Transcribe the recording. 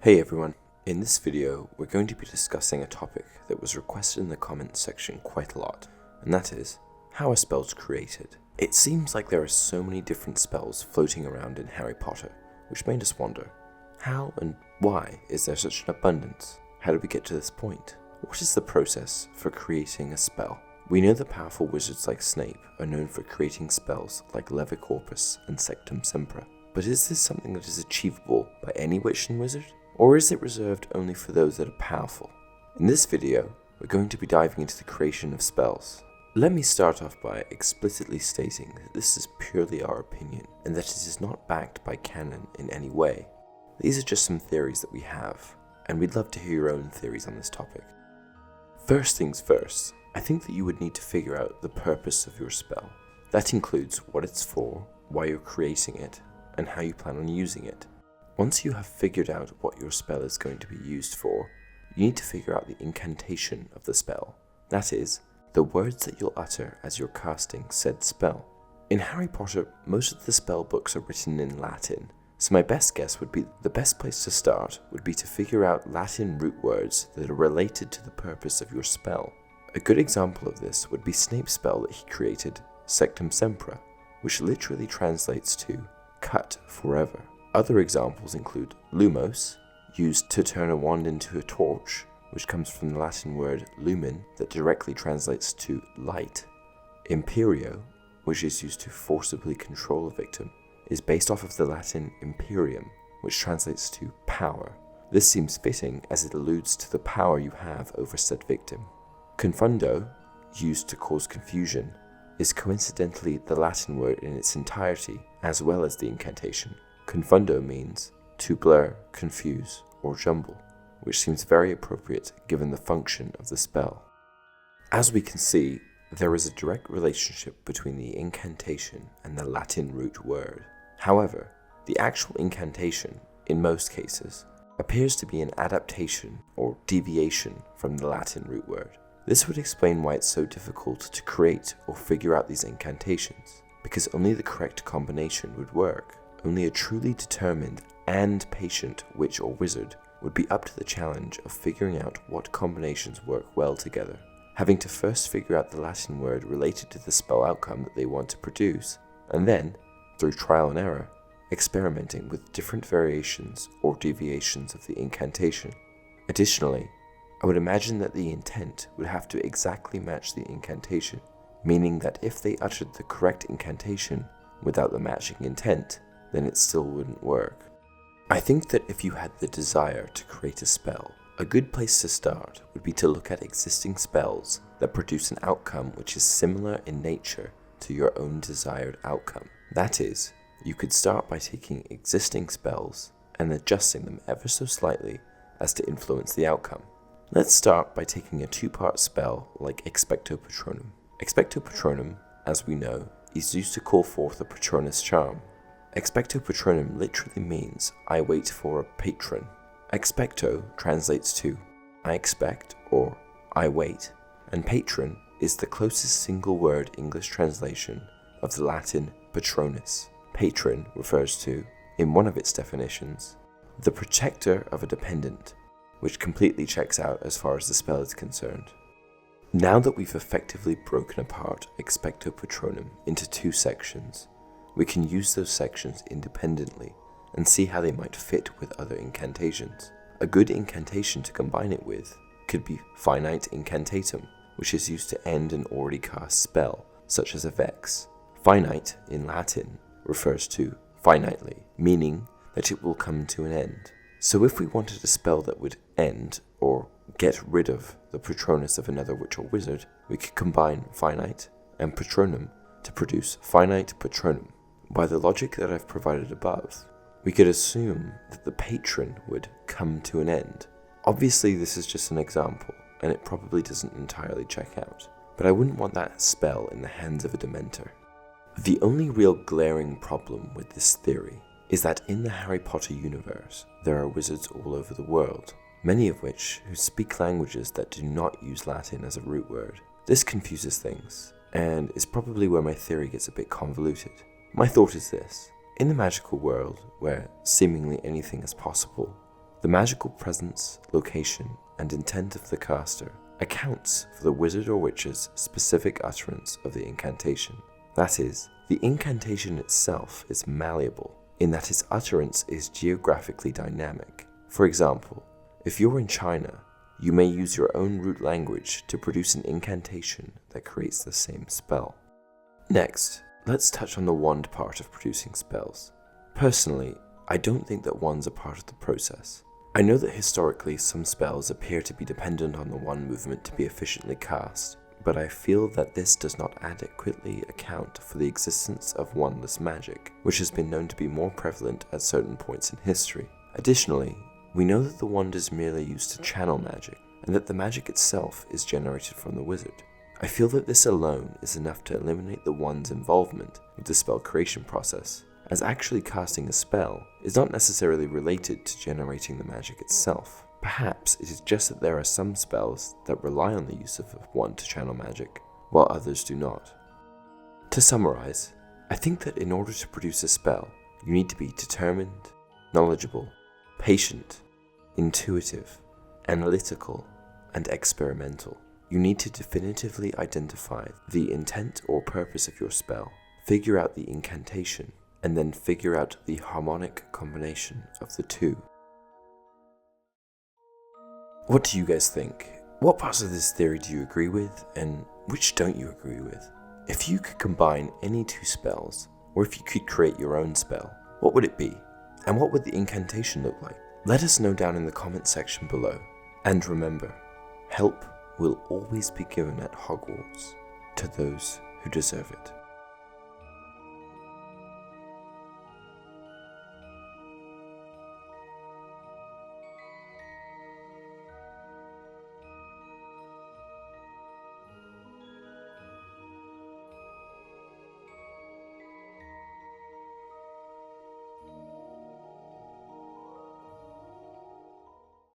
Hey everyone, in this video we're going to be discussing a topic that was requested in the comments section quite a lot, and that is, how are spells created? It seems like there are so many different spells floating around in Harry Potter, which made us wonder, how and why is there such an abundance? How did we get to this point? What is the process for creating a spell? We know that powerful wizards like Snape are known for creating spells like Levicorpus and Sectum Sempra, but is this something that is achievable by any witch and wizard? Or is it reserved only for those that are powerful? In this video, we're going to be diving into the creation of spells. Let me start off by explicitly stating that this is purely our opinion, and that it is not backed by canon in any way. These are just some theories that we have, and we'd love to hear your own theories on this topic. First things first, I think that you would need to figure out the purpose of your spell. That includes what it's for, why you're creating it, and how you plan on using it. Once you have figured out what your spell is going to be used for, you need to figure out the incantation of the spell. That is, the words that you'll utter as you're casting said spell. In Harry Potter, most of the spell books are written in Latin, so my best guess would be the best place to start would be to figure out Latin root words that are related to the purpose of your spell. A good example of this would be Snape's spell that he created, Sectum Sempra, which literally translates to cut forever. Other examples include lumos, used to turn a wand into a torch, which comes from the Latin word lumen that directly translates to light. Imperio, which is used to forcibly control a victim, is based off of the Latin imperium, which translates to power. This seems fitting as it alludes to the power you have over said victim. Confundo, used to cause confusion, is coincidentally the Latin word in its entirety, as well as the incantation. Confundo means to blur, confuse, or jumble, which seems very appropriate given the function of the spell. As we can see, there is a direct relationship between the incantation and the Latin root word. However, the actual incantation, in most cases, appears to be an adaptation or deviation from the Latin root word. This would explain why it's so difficult to create or figure out these incantations, because only the correct combination would work. Only a truly determined and patient witch or wizard would be up to the challenge of figuring out what combinations work well together, having to first figure out the Latin word related to the spell outcome that they want to produce, and then, through trial and error, experimenting with different variations or deviations of the incantation. Additionally, I would imagine that the intent would have to exactly match the incantation, meaning that if they uttered the correct incantation without the matching intent, then it still wouldn't work. I think that if you had the desire to create a spell, a good place to start would be to look at existing spells that produce an outcome which is similar in nature to your own desired outcome. That is, you could start by taking existing spells and adjusting them ever so slightly as to influence the outcome. Let's start by taking a two-part spell like Expecto Patronum. Expecto Patronum, as we know, is used to call forth a Patronus charm. Expecto Patronum literally means I wait for a patron. Expecto translates to I expect or I wait, and patron is the closest single word English translation of the Latin patronus. Patron refers to, in one of its definitions, the protector of a dependent, which completely checks out as far as the spell is concerned. Now that we've effectively broken apart Expecto Patronum into two sections, we can use those sections independently and see how they might fit with other incantations. A good incantation to combine it with could be Finite Incantatum, which is used to end an already cast spell, such as a Vex. Finite, in Latin, refers to finitely, meaning that it will come to an end. So if we wanted a spell that would end, or get rid of, the Patronus of another witch or wizard, we could combine Finite and Patronum to produce Finite Patronum. By the logic that I've provided above, we could assume that the patron would come to an end. Obviously this is just an example, and it probably doesn't entirely check out, but I wouldn't want that spell in the hands of a Dementor. The only real glaring problem with this theory is that in the Harry Potter universe, there are wizards all over the world, many of which who speak languages that do not use Latin as a root word. This confuses things, and is probably where my theory gets a bit convoluted. My thought is this: in the magical world, where seemingly anything is possible, The magical presence, location, and intent of the caster accounts for the wizard or witch's specific utterance of the incantation. That is, the incantation itself is malleable in that its utterance is geographically dynamic. For example, if you're in China, you may use your own root language to produce an incantation that creates the same spell. Next, let's touch on the wand part of producing spells. Personally, I don't think that wands are part of the process. I know that historically some spells appear to be dependent on the wand movement to be efficiently cast, but I feel that this does not adequately account for the existence of wandless magic, which has been known to be more prevalent at certain points in history. Additionally, we know that the wand is merely used to channel magic, and that the magic itself is generated from the wizard. I feel that this alone is enough to eliminate the wand's involvement with the spell creation process, as actually casting a spell is not necessarily related to generating the magic itself. Perhaps it is just that there are some spells that rely on the use of a wand to channel magic, while others do not. To summarize, I think that in order to produce a spell, you need to be determined, knowledgeable, patient, intuitive, analytical, and experimental. You need to definitively identify the intent or purpose of your spell, figure out the incantation, and then figure out the harmonic combination of the two. What do you guys think? What parts of this theory do you agree with, and which don't you agree with? If you could combine any two spells, or if you could create your own spell, what would it be? And what would the incantation look like? Let us know down in the comment section below. And remember, help will always be given at Hogwarts to those who deserve it.